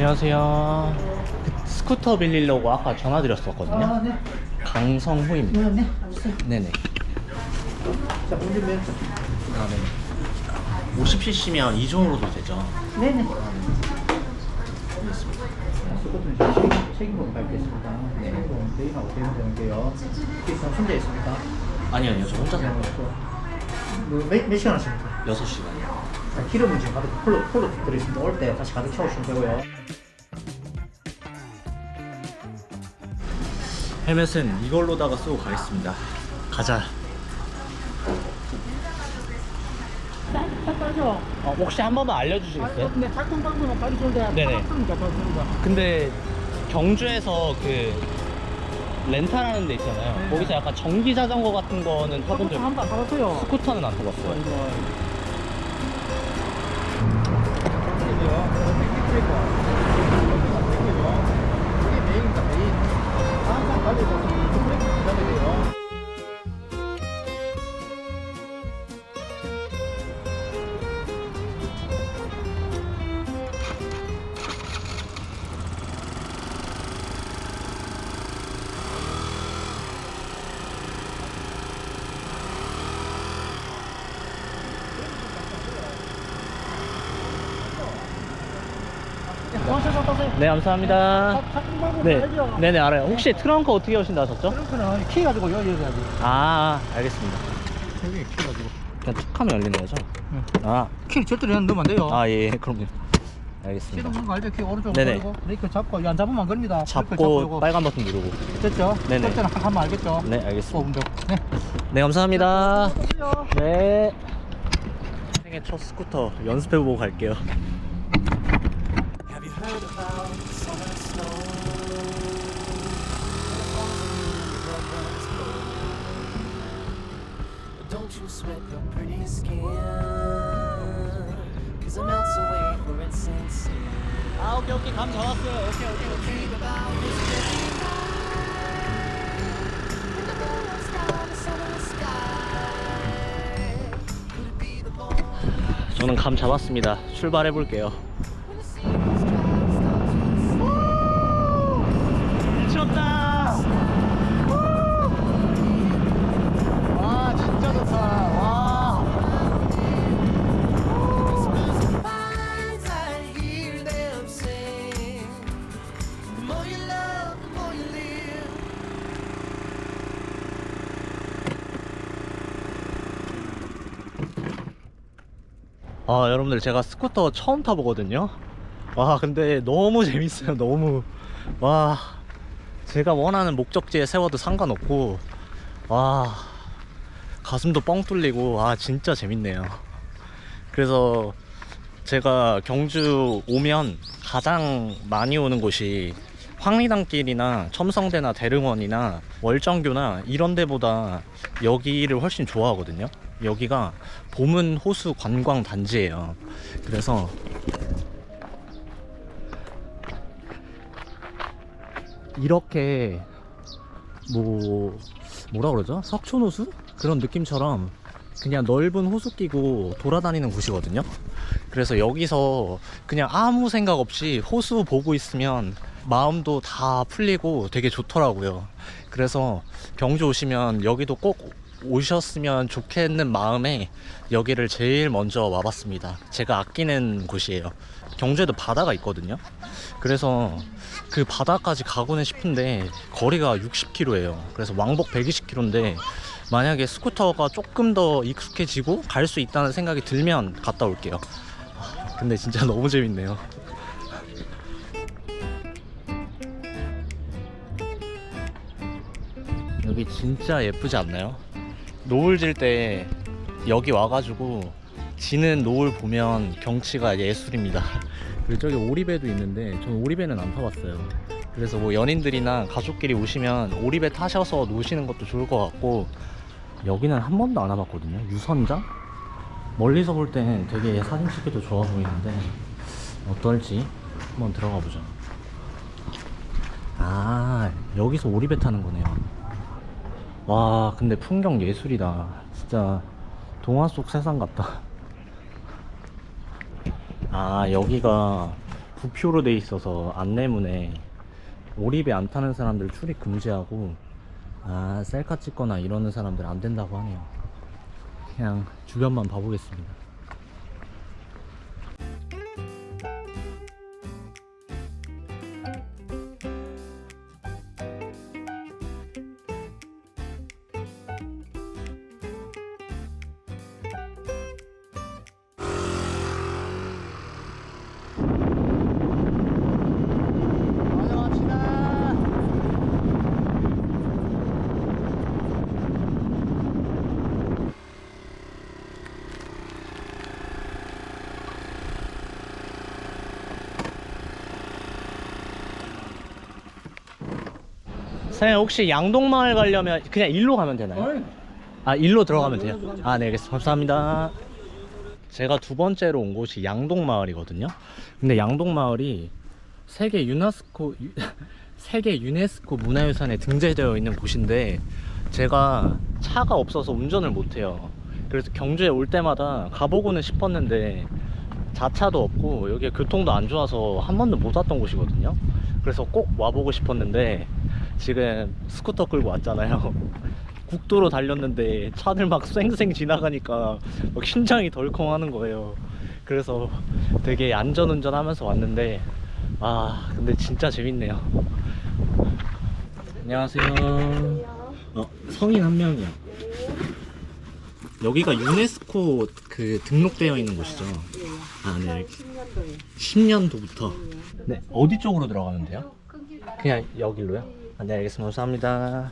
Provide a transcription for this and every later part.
안녕하세요. 그 스쿠터 빌리려고 아까 전화 드렸었거든요. 아, 네. 강성후입니다. 네, 알았어요. 네네. 자, 운전면. 아, 네. 50cc면 2종으로도 되죠? 네네. 알겠습니다. 스쿼트는 책임보험 밟겠습니다. 네. 책임보험 대인하고 대면 되는데요. 기사 혼자 있습니까? 아니요, 저 혼자 살아요. 몇 시간 하십니까? 6시간이요. 자, 기름은 지금 가득 풀로 들어있습니다. 올 때 다시 가득 채우시면 되고요. 헬멧은 이걸로다가 쓰고 가겠습니다. 가자. 딱 빠져. 혹시 한 번만 알려주시겠어요? 근데 작동 방법은 빨리 좋은데. 네네. 빠졌습니다. 근데 경주에서 그 렌탈하는 데 있잖아요. 네. 거기서 약간 전기 자전거 같은 거는 타본 적 한번 가봤어요. 스쿠터는 안 타봤어요. 이게 메인입니다, 메인. 항상 달리고 브레이크 잡아야 돼요. 네, 감사합니다. 네, 네네, 알아요. 혹시 트렁크 어떻게 여신다 하셨죠? 트렁크는 키 가지고 열어야지. 아, 알겠습니다. 여기 키 가지고. 그냥 툭 하면 열리는 거죠? 응. 아, 키를 절대로 넣으면 안 돼요. 아, 예, 그럼요. 키를 알겠습니다. 넣는 거 알죠? 키 오른쪽 네네. 걸고 브레이크 잡고 이거 안 잡으면 안 걸립니다. 잡고 빨간 버튼 누르고. 됐죠? 네네. 그때는 하면 알겠죠? 네, 알겠습니다. 운동. 네. 네, 감사합니다. 보세요. 네. 생애 첫 스쿠터 연습해보고 갈게요. Don't you sweat your pretty skin, cause it melts away for its sincere. 아, 오케이, 감 잡았어요. 오케이. Dream about this very night, when the moon looks down the southern sky. Could it be the moment 저는 감 잡았습니다. 출발해볼게요. when the seagulls try to stop to 미쳤다! 와, 진짜 좋다. 와. Christmas pines, I hear them sing. The more you love, the more you live. 아, 여러분들 제가 스쿠터 처음 타보거든요. 와, 근데 너무 재밌어요. 너무. 와, 제가 원하는 목적지에 세워도 상관없고, 와, 가슴도 뻥 뚫리고, 아, 진짜 재밌네요. 그래서 제가 경주 오면 가장 많이 오는 곳이 황리단길이나 첨성대나 대릉원이나 월정교나 이런 데보다 여기를 훨씬 좋아하거든요. 여기가 봄은 호수 관광 단지예요. 그래서 이렇게 뭐라 그러죠? 석촌호수? 그런 느낌처럼 그냥 넓은 호수 끼고 돌아다니는 곳이거든요. 그래서 여기서 그냥 아무 생각 없이 호수 보고 있으면 마음도 다 풀리고 되게 좋더라고요. 그래서 경주 오시면 여기도 꼭 오셨으면 좋겠는 마음에 여기를 제일 먼저 와봤습니다. 제가 아끼는 곳이에요. 경주에도 바다가 있거든요. 그래서 그 바다까지 가고는 싶은데 거리가 60km예요. 그래서 왕복 120km인데 만약에 스쿠터가 조금 더 익숙해지고 갈 수 있다는 생각이 들면 갔다 올게요. 근데 진짜 너무 재밌네요. 여기 진짜 예쁘지 않나요? 노을 질 때 여기 와가지고 지는 노을 보면 경치가 예술입니다. 그리고 저기 오리배도 있는데 저는 오리배는 안 타봤어요. 그래서 뭐 연인들이나 가족끼리 오시면 오리배 타셔서 노시는 것도 좋을 것 같고, 여기는 한 번도 안 와봤거든요. 유선장? 멀리서 볼 땐 되게 사진 찍기도 좋아 보이는데 어떨지 한번 들어가 보자. 아, 여기서 오리배 타는 거네요. 와, 근데 풍경 예술이다. 진짜 동화 속 세상 같다. 아, 여기가 부표로 돼 있어서 안내문에 오리배 안 타는 사람들 출입 금지하고 셀카 찍거나 이러는 사람들 안 된다고 하네요. 그냥 주변만 봐보겠습니다. 사장님 혹시 양동마을 가려면 그냥 일로 가면 되나요? 일로 들어가면 돼요? 네 알겠습니다. 감사합니다. 제가 두 번째로 온 곳이 양동마을이거든요. 근데 양동마을이 세계 유네스코 문화유산에 등재되어 있는 곳인데 제가 차가 없어서 운전을 못해요. 그래서 경주에 올 때마다 가보고는 싶었는데 자차도 없고 여기 교통도 안 좋아서 한 번도 못 왔던 곳이거든요. 그래서 꼭 와보고 싶었는데 지금 스쿠터 끌고 왔잖아요. 국도로 달렸는데 차들 막 쌩쌩 지나가니까 막 심장이 덜컹하는 거예요. 그래서 되게 안전운전 하면서 왔는데 근데 진짜 재밌네요. 안녕하세요. 성인 한 명이요. 여기가 유네스코 등록되어 있는 곳이죠? 네. 10년도부터. 네, 어디 쪽으로 들어가면 돼요? 그냥 여기로요? 네, 알겠습니다. 감사합니다.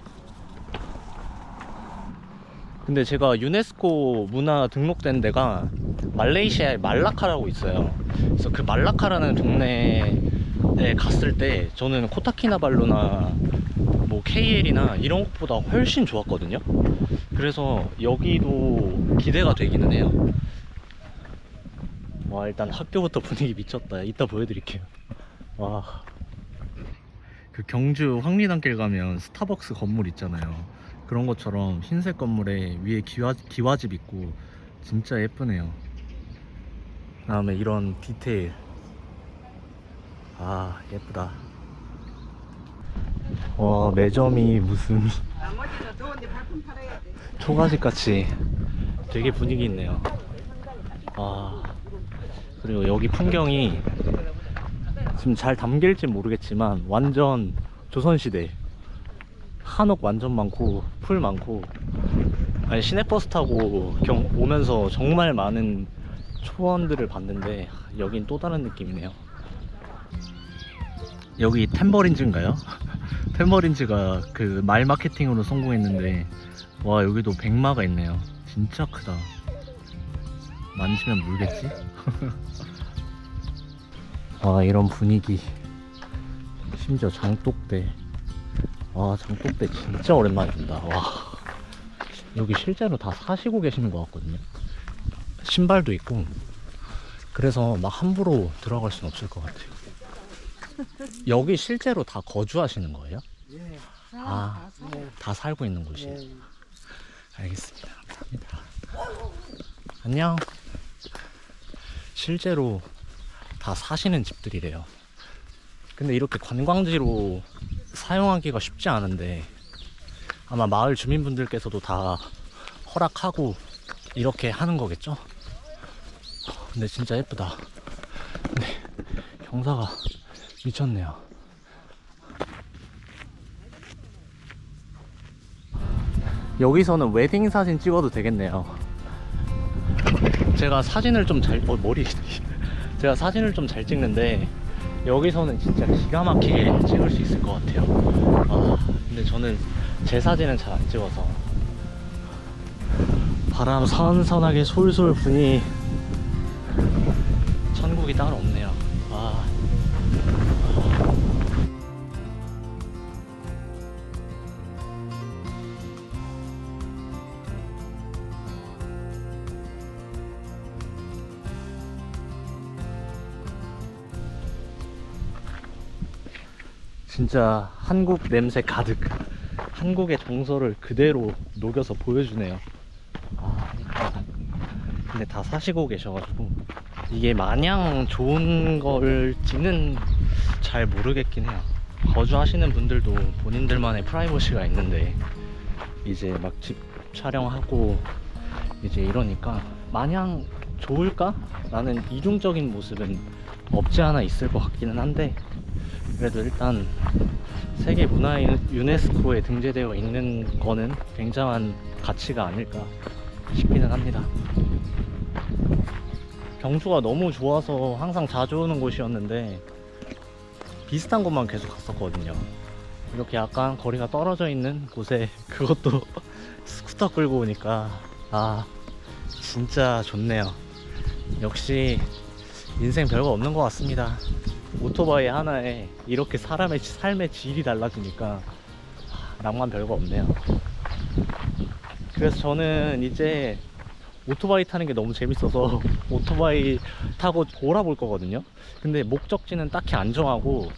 근데 제가 유네스코 문화 등록된 데가 말레이시아의 말라카라고 있어요. 그래서 그 말라카라는 동네에 갔을 때 저는 코타키나발루나 뭐 KL이나 이런 것보다 훨씬 좋았거든요. 그래서 여기도 기대가 되기는 해요. 일단 학교부터 분위기 미쳤다. 이따 보여드릴게요. 그 경주 황리단길 가면 스타벅스 건물 있잖아요. 그런 것처럼 흰색 건물에 위에 기와집 있고 진짜 예쁘네요. 그 다음에 이런 디테일 예쁘다. 매점이 무슨 초가집같이 되게 분위기 있네요. 그리고 여기 풍경이 지금 잘 담길지 모르겠지만 완전 조선시대 한옥 완전 많고 풀 많고 시내버스 타고 오면서 정말 많은 초원들을 봤는데 여긴 또 다른 느낌이네요. 여기 탬버린즈인가요? 탬버린즈가 그 말 마케팅으로 성공했는데 여기도 백마가 있네요. 진짜 크다. 만지면 물겠지? 이런 분위기. 심지어 장독대. 장독대 진짜 오랜만에 본다. 여기 실제로 다 사시고 계시는 것 같거든요. 신발도 있고. 그래서 막 함부로 들어갈 순 없을 것 같아요. 여기 실제로 다 거주하시는 거예요? 예. 다 살고 있는 곳이에요. 알겠습니다. 감사합니다. 안녕. 실제로 다 사시는 집들이래요. 근데 이렇게 관광지로 사용하기가 쉽지 않은데 아마 마을 주민분들께서도 다 허락하고 이렇게 하는 거겠죠? 근데 진짜 예쁘다. 근데 경사가 미쳤네요. 여기서는 웨딩 사진 찍어도 되겠네요. 제가 사진을 좀 제가 사진을 좀 잘 찍는데 여기서는 진짜 기가 막히게 찍을 수 있을 것 같아요. 근데 저는 제 사진은 잘 안 찍어서. 바람 선선하게 솔솔 부니 천국이 따로 없네요. 진짜 한국 냄새 가득, 한국의 정서를 그대로 녹여서 보여주네요. 근데 다 사시고 계셔가지고 이게 마냥 좋은 걸지는 잘 모르겠긴 해요. 거주하시는 분들도 본인들만의 프라이버시가 있는데 이제 막 집 촬영하고 이제 이러니까 마냥 좋을까? 라는 이중적인 모습은 없지 않아 있을 것 같기는 한데, 그래도 일단 세계 문화 유네스코에 등재되어 있는 거는 굉장한 가치가 아닐까 싶기는 합니다. 경주가 너무 좋아서 항상 자주 오는 곳이었는데 비슷한 곳만 계속 갔었거든요. 이렇게 약간 거리가 떨어져 있는 곳에 그것도 스쿠터 끌고 오니까 아 진짜 좋네요. 역시 인생 별거 없는 것 같습니다. 오토바이 하나에 이렇게 사람의 삶의 질이 달라지니까 낭만 별거 없네요. 그래서 저는 이제 오토바이 타는 게 너무 재밌어서 오토바이 타고 돌아볼 거거든요. 근데 목적지는 딱히 안 정하고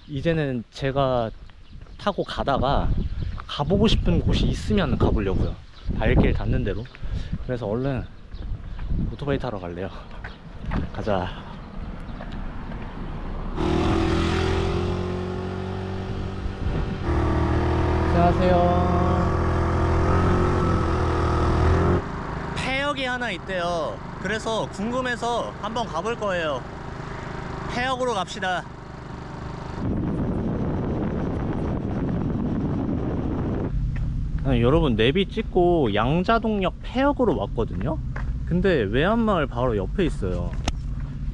이제는 제가 타고 가다가 가보고 싶은 곳이 있으면 가보려고요. 발길 닿는 대로. 그래서 얼른 오토바이 타러 갈래요. 가자. 안녕하세요. 폐역이 하나 있대요. 그래서 궁금해서 한번 가볼 거예요. 폐역으로 갑시다. 여러분, 내비 찍고 양자동역 폐역으로 왔거든요. 근데 외환마을 바로 옆에 있어요.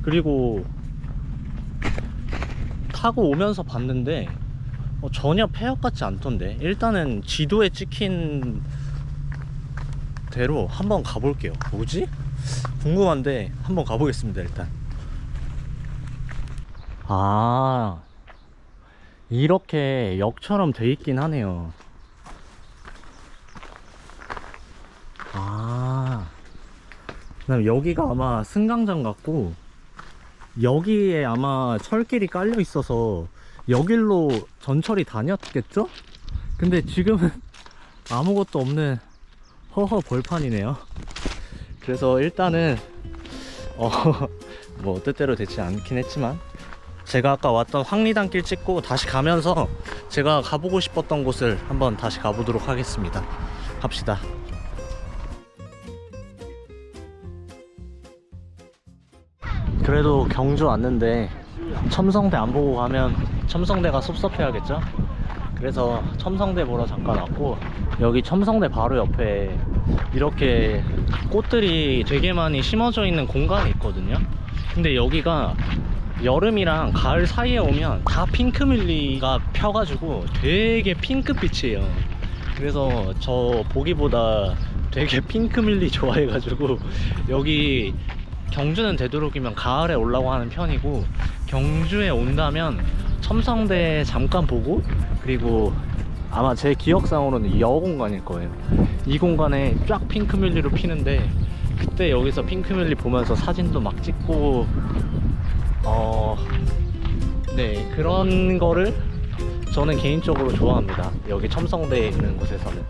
그리고 타고 오면서 봤는데 전혀 폐역 같지 않던데. 일단은 지도에 찍힌 대로 한번 가볼게요. 뭐지? 궁금한데 한번 가보겠습니다. 일단 아 이렇게 역처럼 돼 있긴 하네요. 그다음 여기가 아마 승강장 같고 여기에 아마 철길이 깔려 있어서 여길로 전철이 다녔겠죠? 근데 지금은 아무것도 없는 허허 벌판이네요. 그래서 일단은 뭐 뜻대로 되지 않긴 했지만 제가 아까 왔던 황리단길 찍고 다시 가면서 제가 가보고 싶었던 곳을 한번 다시 가보도록 하겠습니다. 갑시다. 그래도 경주 왔는데 첨성대 안 보고 가면 첨성대가 섭섭해하겠죠? 그래서 첨성대 보러 잠깐 왔고, 여기 첨성대 바로 옆에 이렇게 꽃들이 되게 많이 심어져 있는 공간이 있거든요. 근데 여기가 여름이랑 가을 사이에 오면 다 핑크뮬리가 펴가지고 되게 핑크빛이에요. 그래서 저 보기보다 되게 핑크뮬리 좋아해가지고 여기 경주는 되도록이면 가을에 오려고 하는 편이고, 경주에 온다면 첨성대 잠깐 보고, 그리고 아마 제 기억상으로는 이 여공간일 거예요. 이 공간에 쫙 핑크뮬리로 피는데 그때 여기서 핑크뮬리 보면서 사진도 막 찍고 네, 그런 거를 저는 개인적으로 좋아합니다. 여기 첨성대에 있는 곳에서는.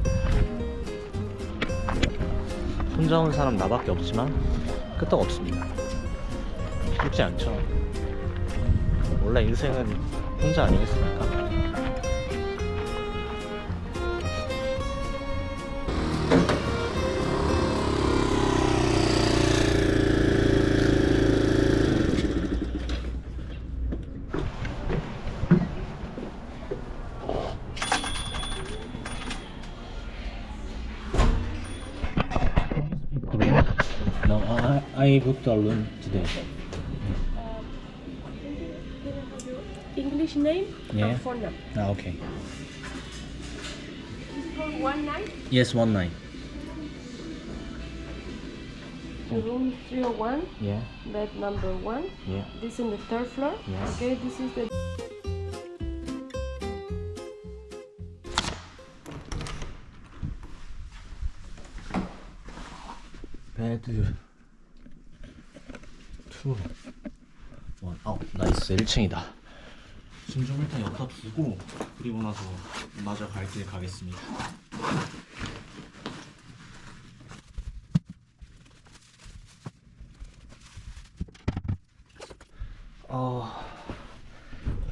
혼자 온 사람 나밖에 없지만 끄떡 없습니다. 쉽지 않죠. 원래 인생은 혼자 아니겠습니까? No, I booked a room today. English name Yeah. and phone number. Okay. Is it for one night? Yes, one night. Room 301, Yeah, bed number 1. yeah. This in the third floor. Yes. Okay, this is the 베드 2 1. 나이스. 1층이다. 짐 좀 일단 여기다 두고 그리고 나서 마저 갈 길 가겠습니다.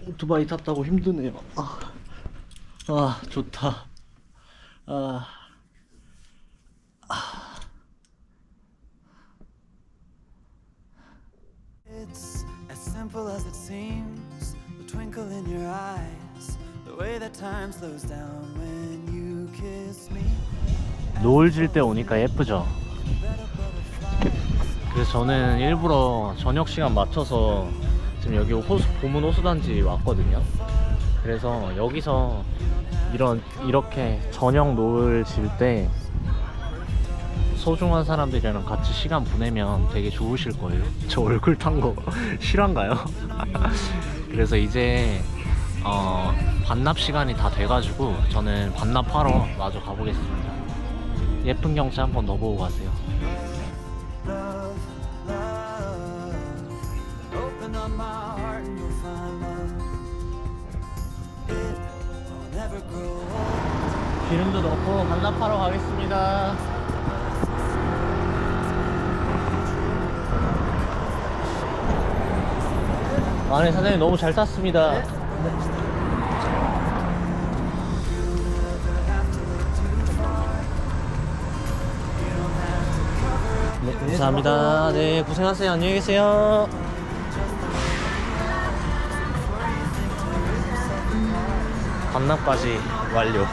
오토바이 탔다고 힘드네요. 좋다. It's as simple as it seems. The twinkle in your eyes, the way that time slows down when you kiss me. 노을 질 때 오니까 예쁘죠? 그래서 저는 일부러 저녁 시간 맞춰서 지금 여기 보문 호수단지 왔거든요. 그래서 여기서 이렇게 저녁 노을 질 때 소중한 사람들이랑 같이 시간 보내면 되게 좋으실 거예요. 저 얼굴 탄 거 실화인가요? 그래서 이제 반납 시간이 다 돼가지고 저는 반납하러 마저 가보겠습니다. 예쁜 경치 한번 넣어보고 가세요. Love, love, open up my heart and you'll find love. It will never grow old. 기름도 넣고 반납하러 가겠습니다. 네, 사장님 너무 잘 탔습니다. 네, 감사합니다. 네, 고생하세요. 안녕히 계세요. 반납까지 완료.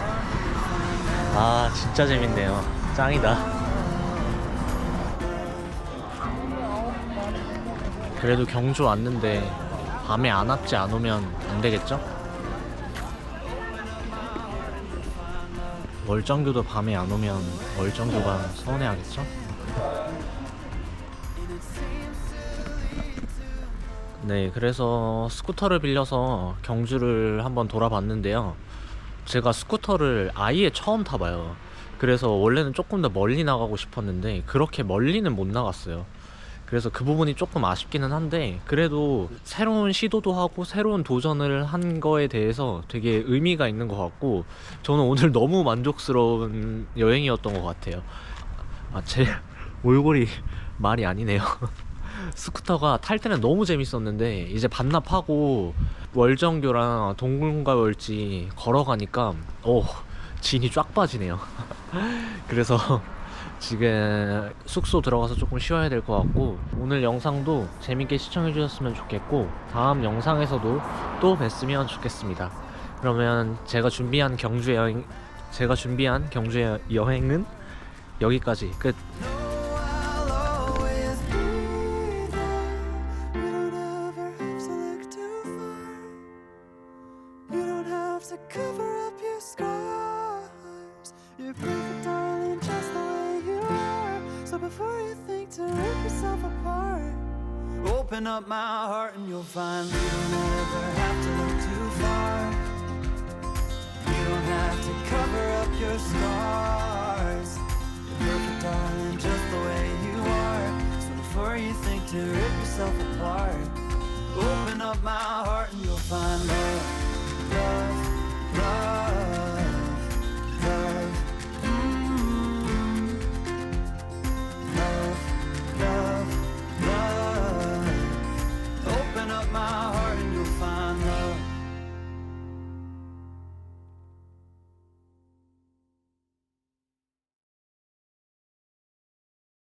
진짜 재밌네요. 짱이다. 그래도 경주 왔는데 밤에 안압지 안 오면 안 되겠죠? 월정교도 밤에 안 오면 월정교가 서운해하겠죠? 네, 그래서 스쿠터를 빌려서 경주를 한번 돌아봤는데요. 제가 스쿠터를 아예 처음 타봐요. 그래서 원래는 조금 더 멀리 나가고 싶었는데 그렇게 멀리는 못 나갔어요. 그래서 그 부분이 조금 아쉽기는 한데 그래도 새로운 시도도 하고 새로운 도전을 한 거에 대해서 되게 의미가 있는 것 같고 저는 오늘 너무 만족스러운 여행이었던 것 같아요. 제 몰골이 말이 아니네요. 스쿠터가 탈 때는 너무 재밌었는데 이제 반납하고 월정교랑 동굴과월지 걸어가니까 진이 쫙 빠지네요. 그래서 지금 숙소 들어가서 조금 쉬어야 될 것 같고 오늘 영상도 재밌게 시청해 주셨으면 좋겠고 다음 영상에서도 또 뵀으면 좋겠습니다. 그러면 제가 준비한 경주 여행은 여기까지 끝. I'll always be there. You don't ever have to look too far. You don't have to cover up your scars. You're perfect, darling, just the way you are. So before you think to rip yourself apart, open up my heart and you'll find you don't ever have to look too far. You don't have to cover up your scars. Perfect, darling, just the way you are. So before you think to rip yourself apart, open up my heart and you'll find love, love, love.